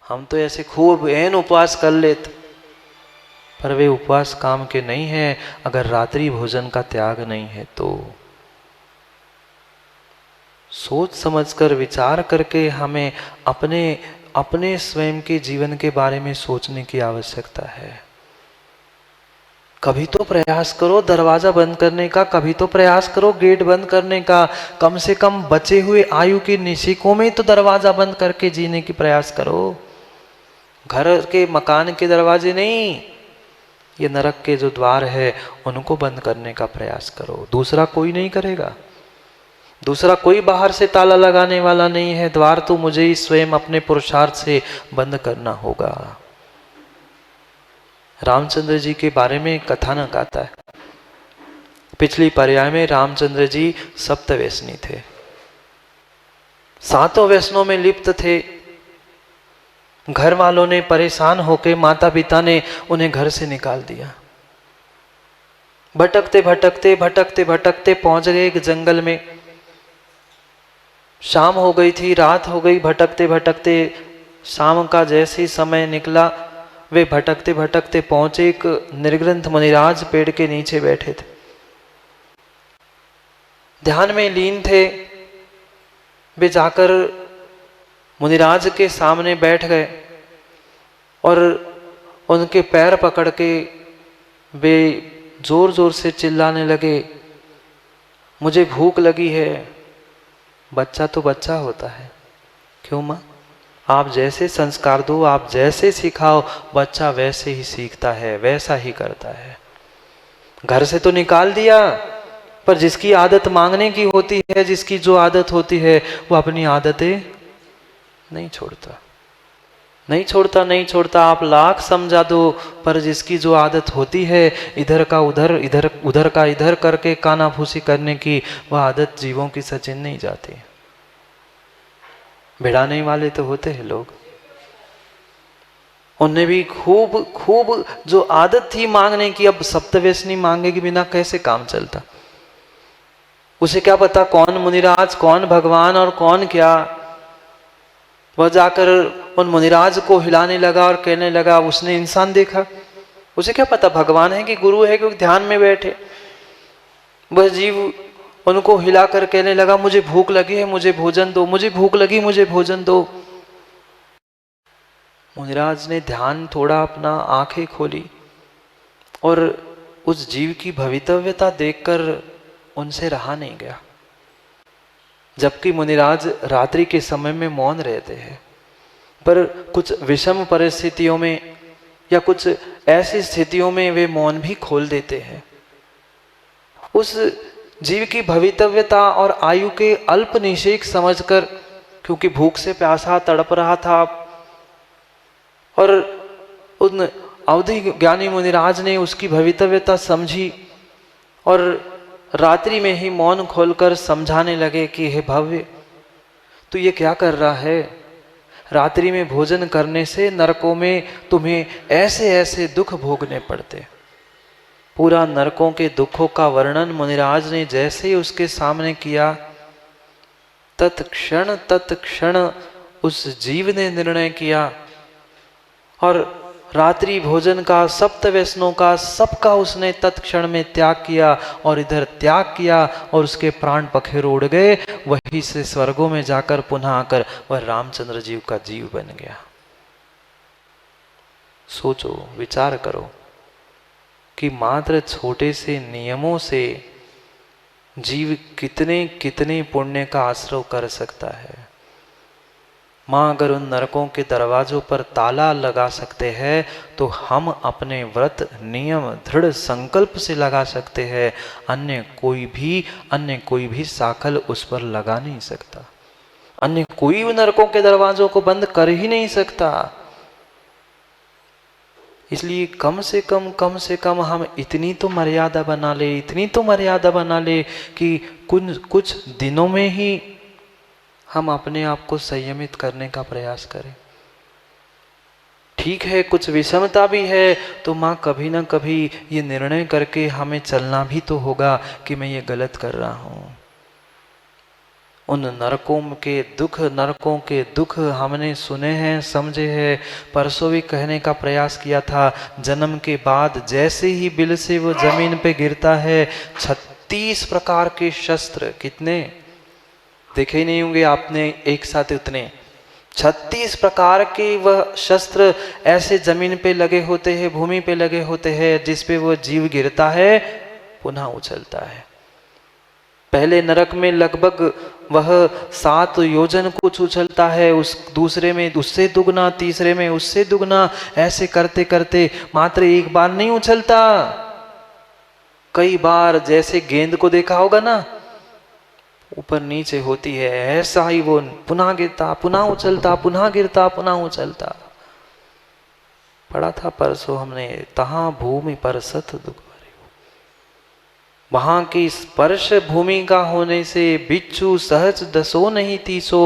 हम तो ऐसे खूब एन उपवास कर लेते, पर वे उपवास काम के नहीं है अगर रात्रि भोजन का त्याग नहीं है तो। सोच समझकर विचार करके हमें अपने अपने स्वयं के जीवन के बारे में सोचने की आवश्यकता है। कभी तो प्रयास करो दरवाजा बंद करने का, कभी तो प्रयास करो गेट बंद करने का, कम से कम बचे हुए आयु के निशिकों में तो दरवाजा बंद करके जीने की प्रयास करो। घर के मकान के दरवाजे नहीं, ये नरक के जो द्वार है उनको बंद करने का प्रयास करो। दूसरा कोई नहीं करेगा, दूसरा कोई बाहर से ताला लगाने वाला नहीं है। द्वार तो मुझे ही स्वयं अपने पुरुषार्थ से बंद करना होगा। रामचंद्र जी के बारे में कथानक आता है। पिछली पर्याय में रामचंद्र जी सप्त व्यसनी थे, सातों व्यसनों में लिप्त थे। घर वालों ने परेशान होकर, माता पिता ने उन्हें घर से निकाल दिया। भटकते भटकते भटकते भटकते पहुंच गए एक जंगल में। शाम हो गई थी, रात हो गई। भटकते भटकते शाम का जैसे ही समय निकला, वे भटकते भटकते पहुंचे एक निर्ग्रंथ मुनिराज पेड़ के नीचे बैठे थे, ध्यान में लीन थे। वे जाकर मुनिराज के सामने बैठ गए और उनके पैर पकड़ के वे जोर जोर से चिल्लाने लगे, मुझे भूख लगी है। बच्चा तो बच्चा होता है, क्यों माँ? आप जैसे संस्कार दो, आप जैसे सिखाओ, बच्चा वैसे ही सीखता है, वैसा ही करता है। घर से तो निकाल दिया, पर जिसकी आदत मांगने की होती है, जिसकी जो आदत होती है, वो अपनी आदतें नहीं छोड़ता, नहीं छोड़ता, नहीं छोड़ता। आप लाख समझा दो, पर जिसकी जो आदत होती है इधर का उधर, इधर उधर का इधर करके कानाफूसी करने की, वह आदत जीवों की सचिन नहीं जाती। भिड़ाने वाले तो होते हैं लोग, उनने भी खूब खूब जो आदत थी मांगने की, अब सप्तव्यसनी मांगे के बिना कैसे काम चलता। उसे क्या पता कौन मुनिराज, कौन भगवान और कौन क्या। वह जाकर उन मुनिराज को हिलाने लगा और कहने लगा, उसने इंसान देखा, उसे क्या पता भगवान है कि गुरु है, क्योंकि ध्यान में बैठे। वह जीव उनको हिलाकर कहने लगा, मुझे भूख लगी है, मुझे भोजन दो, मुझे भूख लगी, मुझे भोजन दो। मुनिराज ने ध्यान थोड़ा अपना आंखें खोली और उस जीव की भवितव्यता देखकर उनसे रहा नहीं गया। जबकि मुनिराज रात्रि के समय में मौन रहते हैं, पर कुछ विषम परिस्थितियों में या कुछ ऐसी स्थितियों में वे मौन भी खोल देते हैं। उस जीव की भवितव्यता और आयु के अल्प निषेक समझकर, क्योंकि भूख से प्यासा तड़प रहा था, और उन अवधि ज्ञानी मुनिराज ने उसकी भवितव्यता समझी और रात्रि में ही मौन खोलकर समझाने लगे कि हे भव्य, तू ये क्या कर रहा है? रात्रि में भोजन करने से नरकों में तुम्हें ऐसे ऐसे दुख भोगने पड़ते। पूरा नरकों के दुखों का वर्णन मुनिराज ने जैसे ही उसके सामने किया, तत्क्षण उस जीव ने निर्णय किया और रात्रि भोजन का, सप्त व्यसनों का, सबका उसने तत्क्षण में त्याग किया। और इधर त्याग किया और उसके प्राण पखेरु उड़ गए। वहीं से स्वर्गों में जाकर पुनः आकर वह रामचंद्र जीव का जीव बन गया। सोचो, विचार करो कि मात्र छोटे से नियमों से जीव कितने कितने पुण्य का आश्रय कर सकता है। माँ अगर उन नरकों के दरवाजों पर ताला लगा सकते हैं, तो हम अपने व्रत नियम दृढ़ संकल्प से लगा सकते हैं। अन्य कोई भी साखल उस पर लगा नहीं सकता। अन्य कोई उन नरकों के दरवाजों को बंद कर ही नहीं सकता। इसलिए कम से कम हम इतनी तो मर्यादा बना ले, इतनी तो मर्यादा बना ले कि कुछ दिनों में ही हम अपने आप को संयमित करने का प्रयास करें। ठीक है, कुछ विषमता भी है, तो माँ कभी ना कभी ये निर्णय करके हमें चलना भी तो होगा कि मैं ये गलत कर रहा हूँ। उन नरकों के दुख हमने सुने हैं, समझे हैं। परसों भी कहने का प्रयास किया था, जन्म के बाद जैसे ही बिल से वो जमीन पे गिरता है, 36 प्रकार के शस्त्र, कितने देखे ही नहीं होंगे आपने एक साथ उतने, 36 प्रकार के वह शस्त्र ऐसे जमीन पे लगे होते हैं, भूमि पे लगे होते हैं, जिसपे वो जीव गिरता है पुनः उछलता है। पहले नरक में लगभग वह 7 योजन कुछ उछलता है, उस दूसरे में उससे दुगना, तीसरे में उससे दुगना, ऐसे करते करते मात्र एक बार नहीं उछलता, कई बार, जैसे गेंद को देखा होगा ना, ऊपर नीचे होती है, ऐसा ही वो पुनः गिरता, पुनः उछलता, पुनः गिरता, पुनः उछलता। पढ़ा था परसों हमने, तहां भूमि पर सत दुख, वहां की स्पर्श भूमि का होने से बिच्छू सहज डसो नहीं तीसो,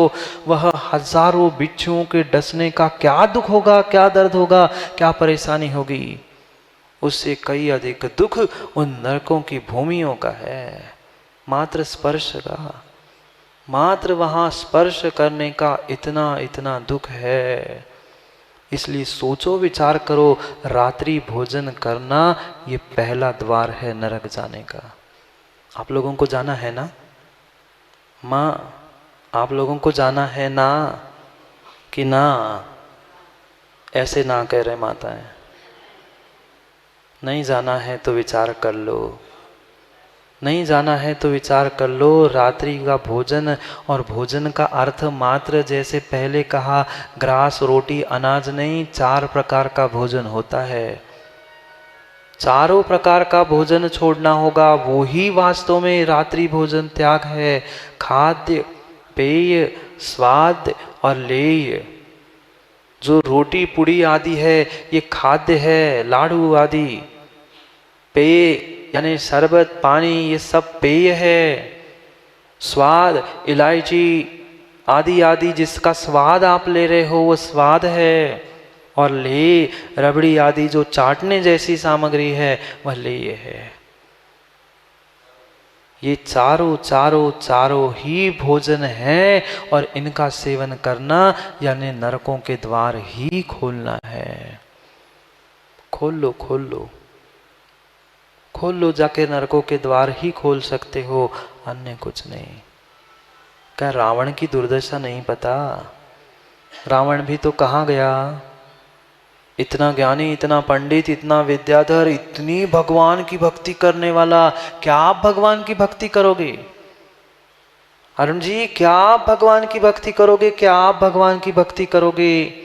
वह हजारों बिच्छुओं के डसने का क्या दुख होगा, क्या दर्द होगा, क्या परेशानी होगी, उससे कई अधिक दुख उन नरकों की भूमियों का है। मात्र स्पर्श का, मात्र वहां स्पर्श करने का इतना इतना दुख है। इसलिए सोचो, विचार करो, रात्रि भोजन करना ये पहला द्वार है नरक जाने का। आप लोगों को जाना है ना माँ, आप लोगों को जाना है ना कि ना? ऐसे ना कह रहे माताएं, नहीं जाना है तो विचार कर लो, नहीं जाना है तो विचार कर लो। रात्रि का भोजन, और भोजन का अर्थ मात्र जैसे पहले कहा ग्रास रोटी अनाज नहीं, 4 प्रकार का भोजन होता है। चारों प्रकार का भोजन छोड़ना होगा, वो ही वास्तव में रात्रि भोजन त्याग है। खाद्य, पेय, स्वाद और लेय, जो रोटी पुड़ी आदि है ये खाद्य है, लाडू आदि। पेय यानी शरबत, पानी, ये सब पेय है। स्वाद, इलायची आदि आदि जिसका स्वाद आप ले रहे हो वो स्वाद है। और ले, रबड़ी आदि जो चाटने जैसी सामग्री है वह लेय है। ये चारों चारों चारों ही भोजन है, और इनका सेवन करना यानी नरकों के द्वार ही खोलना है। खोल लो, खोल लो, खोल लो, जाके नरकों के द्वार ही खोल सकते हो, अन्य कुछ नहीं। क्या रावण की दुर्दशा नहीं पता? रावण भी तो कहाँ गया, इतना ज्ञानी, इतना पंडित, इतना विद्याधर, इतनी भगवान की भक्ति करने वाला, क्या आप भगवान की भक्ति करोगे? अरुण जी, क्या आप भगवान की भक्ति करोगे? क्या आप भगवान की भक्ति करोगे?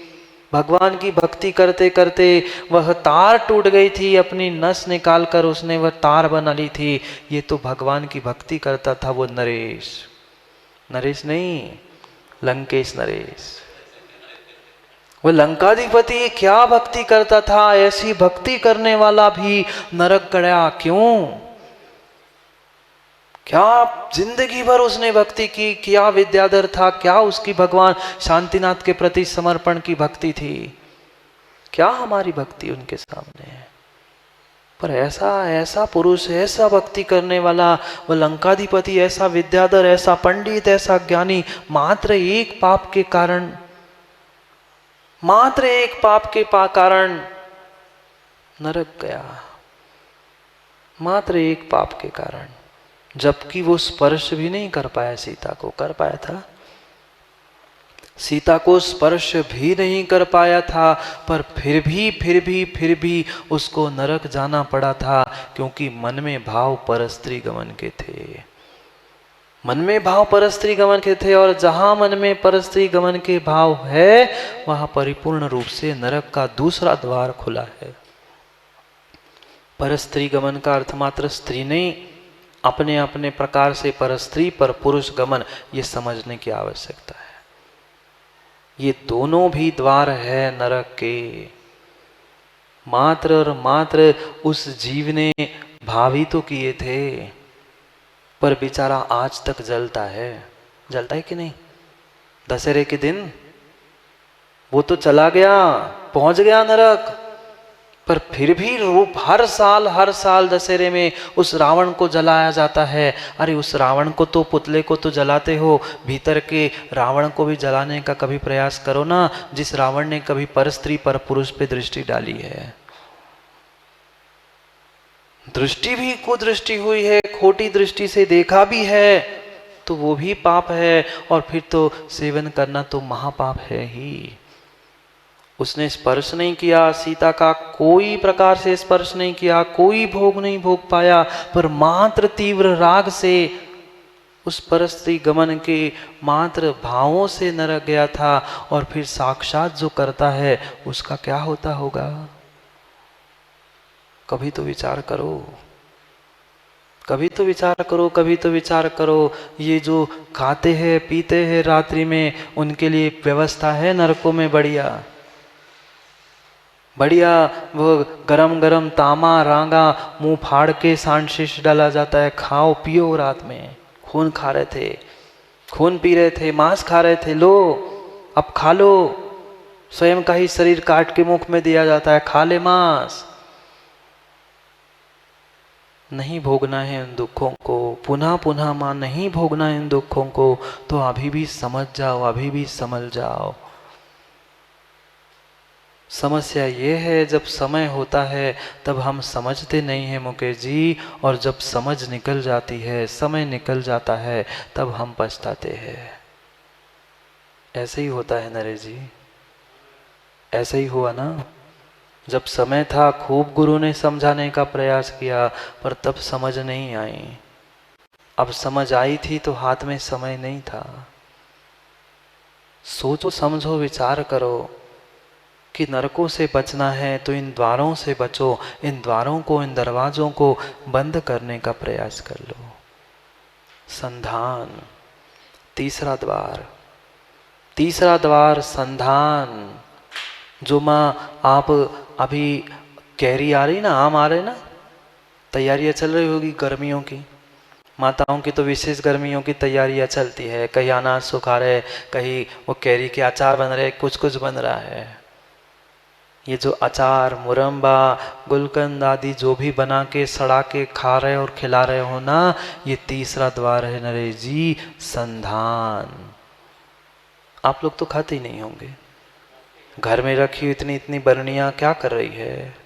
भगवान की भक्ति करते करते वह तार टूट गई थी, अपनी नस निकाल कर उसने वह तार बना ली थी। ये तो भगवान की भक्ति करता था वो नरेश, नरेश नहीं, लंकेश नरेश। वो लंकाधिपति क्या भक्ति करता था, ऐसी भक्ति करने वाला भी नरक गया। क्यों? क्या जिंदगी भर उसने भक्ति की, क्या विद्याधर था, क्या उसकी भगवान शांतिनाथ के प्रति समर्पण की भक्ति थी, क्या हमारी भक्ति उनके सामने है? पर ऐसा ऐसा पुरुष, ऐसा भक्ति करने वाला वो लंकाधिपति, ऐसा विद्याधर, ऐसा पंडित, ऐसा ज्ञानी, मात्र एक पाप के कारण, मात्र एक पाप के कारण नरक गया, मात्र एक पाप के कारण। जबकि वो स्पर्श भी नहीं कर पाया सीता को, कर पाया था? सीता को स्पर्श भी नहीं कर पाया था, पर फिर भी उसको नरक जाना पड़ा था, क्योंकि मन में भाव परस्त्री गमन के थे, मन में भाव परस्त्री गमन के थे। और जहां मन में परस्त्री गमन के भाव है, वहां परिपूर्ण रूप से नरक का दूसरा द्वार खुला है। परस्त्री गमन का अर्थ मात्र स्त्री नहीं, अपने अपने प्रकार से परस्त्री पर पुरुष गमन, ये समझने की आवश्यकता है। ये दोनों भी द्वार है नरक के। मात्र और मात्र उस जीव ने भावी तो किए थे, पर बेचारा आज तक जलता है। जलता है कि नहीं? दशहरे के दिन वो तो चला गया, पहुंच गया नरक, पर फिर भी रूप हर साल दशहरे में उस रावण को जलाया जाता है। अरे उस रावण को तो, पुतले को तो जलाते हो, भीतर के रावण को भी जलाने का कभी प्रयास करो ना, जिस रावण ने कभी पर स्त्री पर पुरुष पे दृष्टि डाली है। दृष्टि भी कुदृष्टि हुई है, खोटी दृष्टि से देखा भी है तो वो भी पाप है, और फिर तो सेवन करना तो महापाप है ही। उसने स्पर्श नहीं किया, सीता का कोई प्रकार से स्पर्श नहीं किया, कोई भोग नहीं भोग पाया, पर मात्र तीव्र राग से उस परस्त्री गमन के मात्र भावों से नरक गया था। और फिर साक्षात जो करता है उसका क्या होता होगा? कभी तो विचार करो, कभी तो विचार करो, कभी तो विचार करो। ये जो खाते हैं पीते हैं रात्रि में, उनके लिए व्यवस्था है नरकों में बढ़िया बढ़िया। वो गरम गरम तामा रांगा मुंह फाड़ के सांड शीश डाला जाता है, खाओ पियो। रात में खून खा रहे थे, खून पी रहे थे, मांस खा रहे थे, लो अब खा लो। स्वयं का ही शरीर काट के मुख में दिया जाता है, खा ले मांस। नहीं भोगना है इन दुखों को, पुनः पुनः मां नहीं भोगना है इन दुखों को, तो अभी भी समझ जाओ, अभी भी समझ जाओ। समस्या ये है, जब समय होता है तब हम समझते नहीं हैं मुकेश जी, और जब समझ निकल जाती है, समय निकल जाता है, तब हम पछताते हैं। ऐसे ही होता है नरेश जी, ऐसे ही हुआ ना। जब समय था खूब गुरु ने समझाने का प्रयास किया, पर तब समझ नहीं आई। अब समझ आई थी तो हाथ में समय नहीं था। सोचो समझो विचार करो कि नरकों से बचना है तो इन द्वारों से बचो, इन द्वारों को, इन दरवाजों को बंद करने का प्रयास कर लो। संधान, तीसरा द्वार, तीसरा द्वार संधान। जो माँ आप अभी कैरी आ रही ना, आम आ रहे ना, तैयारियां चल रही होगी गर्मियों की। माताओं की तो विशेष गर्मियों की तैयारियां चलती है, कहीं अनाज सुखा रहे, कहीं वो कैरी के अचार बन रहे, कुछ कुछ बन रहा है। ये जो अचार, मुरम्बा, गुलकंद आदि जो भी बना के सड़ा के खा रहे और खिला रहे हो ना, ये तीसरा द्वार है नरेश जी, संधान। आप लोग तो खाते ही नहीं होंगे। घर में रखी इतनी इतनी बरनियां क्या कर रही है?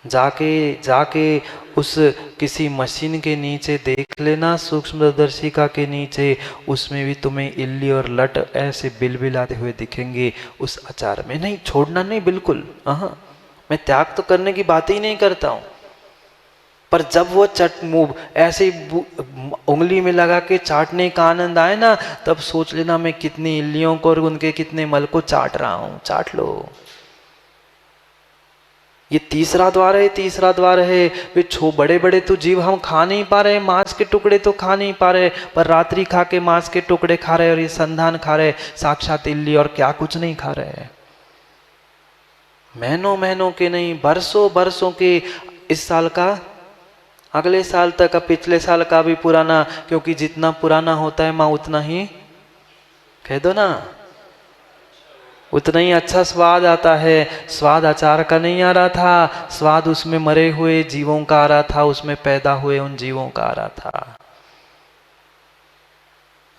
जाके जाके उस किसी मशीन के नीचे देख लेना, सूक्ष्मदर्शिका के नीचे, उसमें भी तुम्हें इल्ली और लट ऐसे बिलबिलाते हुए दिखेंगे उस अचार में। नहीं, छोड़ना नहीं बिल्कुल, मैं त्याग तो करने की बात ही नहीं करता हूं, पर जब वो मुंह ऐसे उंगली में लगा के चाटने का आनंद आए ना, तब सोच लेना मैं कितनी इल्लियों को और उनके कितने मल को चाट रहा हूं। चाट लो। ये तीसरा द्वार है, तीसरा द्वार है। वे बड़े बड़े तो जीव हम खा नहीं पा रहे, मांस के टुकड़े तो खा नहीं पा रहे, पर रात्रि खा के मांस के टुकड़े खा रहे, और ये संधान खा रहे, साक्षात इल्ली और क्या कुछ नहीं खा रहे। महीनों महीनों के नहीं, बरसों बरसों के, इस साल का अगले साल तक, पिछले साल का भी पुराना, क्योंकि जितना पुराना होता है माँ उतना ही, कह दो ना, उतना ही अच्छा स्वाद आता है। स्वाद अचार का नहीं आ रहा था, स्वाद उसमें मरे हुए जीवों का आ रहा था, उसमें पैदा हुए उन जीवों का आ रहा था।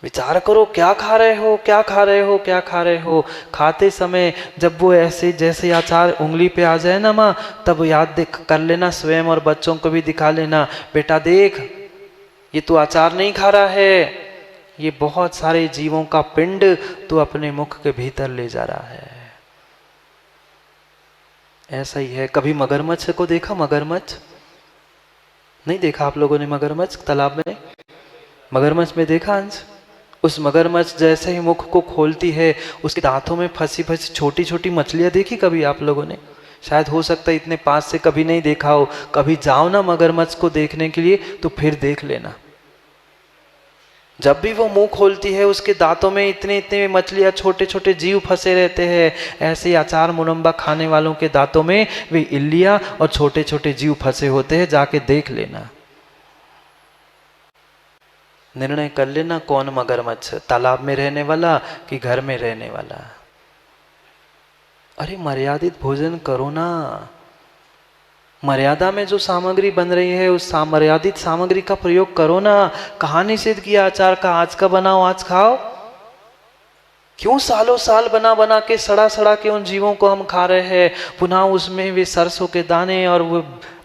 विचार करो, क्या खा रहे हो, क्या खा रहे हो, क्या खा रहे हो। खाते समय जब वो ऐसे जैसे अचार उंगली पे आ जाए ना माँ, तब याद कर लेना, स्वयं और बच्चों को भी दिखा लेना, बेटा देख ये तू अचार नहीं खा रहा है, ये बहुत सारे जीवों का पिंड तू अपने मुख के भीतर ले जा रहा है। ऐसा ही है। कभी मगरमच्छ को देखा? मगरमच्छ नहीं देखा आप लोगों ने? मगरमच्छ तालाब में, मगरमच्छ में देखा अंश? उस मगरमच्छ जैसे ही मुख को खोलती है, उसके दांतों में फंसी फंसी छोटी छोटी मछलियां देखी कभी आप लोगों ने? शायद हो सकता है इतने पास से कभी नहीं देखा हो। कभी जाओ ना मगरमच्छ को देखने के लिए तो फिर देख लेना। जब भी वो मुंह खोलती है, उसके दांतों में इतने इतने मछलियां, छोटे छोटे जीव फंसे रहते हैं। ऐसे ही अचार मुरम्बा खाने वालों के दांतों में वे इल्लियां और छोटे छोटे जीव फंसे होते हैं। जाके देख लेना, निर्णय कर लेना कौन मगरमच्छ, तालाब में रहने वाला कि घर में रहने वाला। अरे मर्यादित भोजन करो ना। मर्यादा में जो सामग्री बन रही है उस मर्यादित सामग्री का प्रयोग करो ना। कहाँ निषेध किया अचार का? आज का बनाओ आज खाओ। क्यों सालों साल बना बना के सड़ा सड़ा के उन जीवों को हम खा रहे हैं? पुनः उसमें वे सरसों के दाने और वो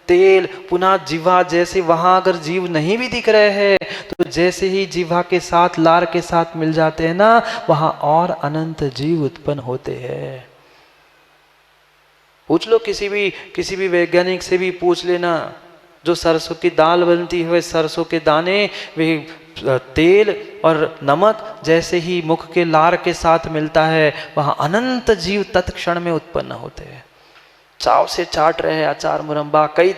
तेल, पुनः जीवा जैसे वहां अगर जीव नहीं भी दिख रहे हैं तो जैसे ही जीवा के साथ लार के साथ मिल जाते हैं ना, वहां और अनंत जीव उत्पन्न होते हैं। पूछ लो किसी भी वैज्ञानिक से भी पूछ लेना, जो सरसों की दाल बनती है, सरसों के दाने, वे तेल और नमक जैसे ही मुख के लार के साथ मिलता है, वहां अनंत जीव तत्क्षण में उत्पन्न होते हैं। चाव से चाट रहे हैं अचार मुरंबा। कई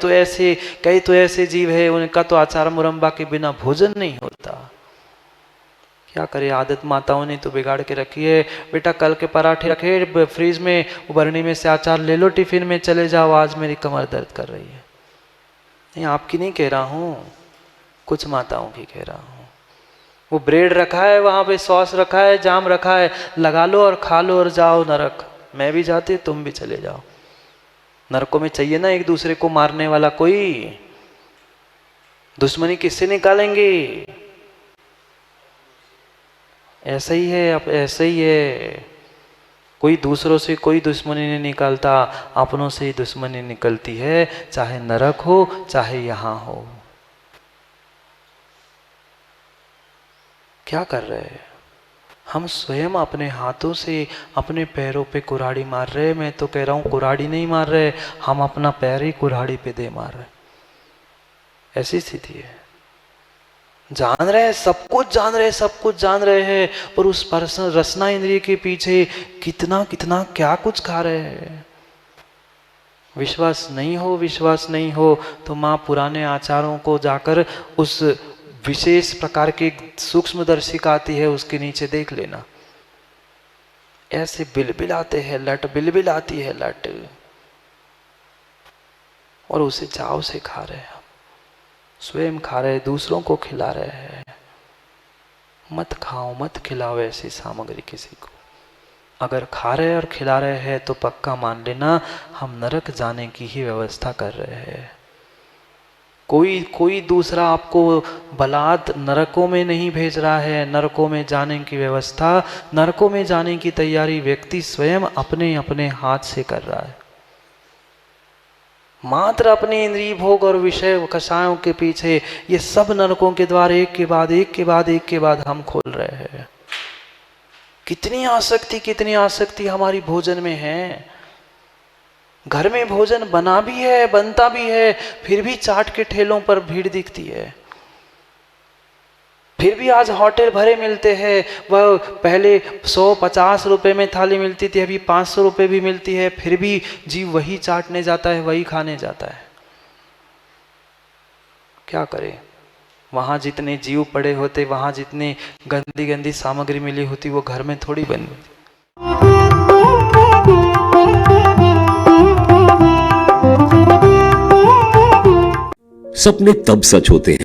तो ऐसे जीव है उनका तो अचार मुरंबा के बिना भोजन नहीं होता। क्या करे, आदत माताओं ने तो बिगाड़ के रखी है। बेटा कल के पराठे रखे फ्रीज में, बरनी में से अचार ले लो, टिफिन में चले जाओ, आज मेरी कमर दर्द कर रही है। नहीं, आपकी नहीं कह रहा हूं, कुछ माताओं की कह रहा हूं। वो ब्रेड रखा है, वहां पे सॉस रखा है, जाम रखा है, लगा लो और खा लो और जाओ नरक। मैं भी जाती, तुम भी चले जाओ। नरकों में चाहिए ना एक दूसरे को मारने वाला कोई? दुश्मनी किससे निकालेंगे? ऐसा ही है, अब ऐसा ही है। कोई दूसरों से कोई दुश्मनी नहीं निकालता, अपनों से ही दुश्मनी निकलती है, चाहे नरक हो चाहे यहां हो। क्या कर रहे हैं हम? स्वयं अपने हाथों से अपने पैरों पे कुल्हाड़ी मार रहे। मैं तो कह रहा हूं कुल्हाड़ी नहीं मार रहे, हम अपना पैर ही कुल्हाड़ी पे दे मार रहे। ऐसी स्थिति है। जान रहे हैं, सब कुछ जान रहे हैं, सब कुछ जान रहे हैं, पर उस पर्सन रसना इंद्रिय के पीछे कितना कितना क्या कुछ खा रहे हैं। विश्वास नहीं हो तो माँ पुराने आचारों को जाकर उस विशेष प्रकार की सूक्ष्मदर्शिका आती है, उसके नीचे देख लेना। ऐसे बिलबिलाते हैं लट, बिलबिलाती है लट, और उसे चाव से खा रहे हैं। स्वयं खा रहे, दूसरों को खिला रहे हैं। मत खाओ, मत खिलाओ ऐसी सामग्री किसी को। अगर खा रहे और खिला रहे हैं तो पक्का मान लेना हम नरक जाने की ही व्यवस्था कर रहे हैं। कोई दूसरा आपको बलात् नरकों में नहीं भेज रहा है। नरकों में जाने की व्यवस्था, नरकों में जाने की तैयारी व्यक्ति स्वयं अपने अपने हाथ से कर रहा है। मात्र अपने इंद्रिय भोग और विषय कषायों के पीछे ये सब नरकों के द्वार एक के बाद हम खोल रहे हैं। कितनी आसक्ति हमारी भोजन में है। घर में भोजन बना भी है, बनता भी है, फिर भी चाट के ठेलों पर भीड़ दिखती है। फिर भी आज होटल भरे मिलते हैं। वह पहले 150 रुपए में थाली मिलती थी, अभी 500 रुपए भी मिलती है, फिर भी जीव वही चाटने जाता है, वही खाने जाता है। क्या करे, वहां जितने जीव पड़े होते, वहां जितनी गंदी गंदी सामग्री मिली होती, वो घर में थोड़ी बनी होती। सपने तब सच होते हैं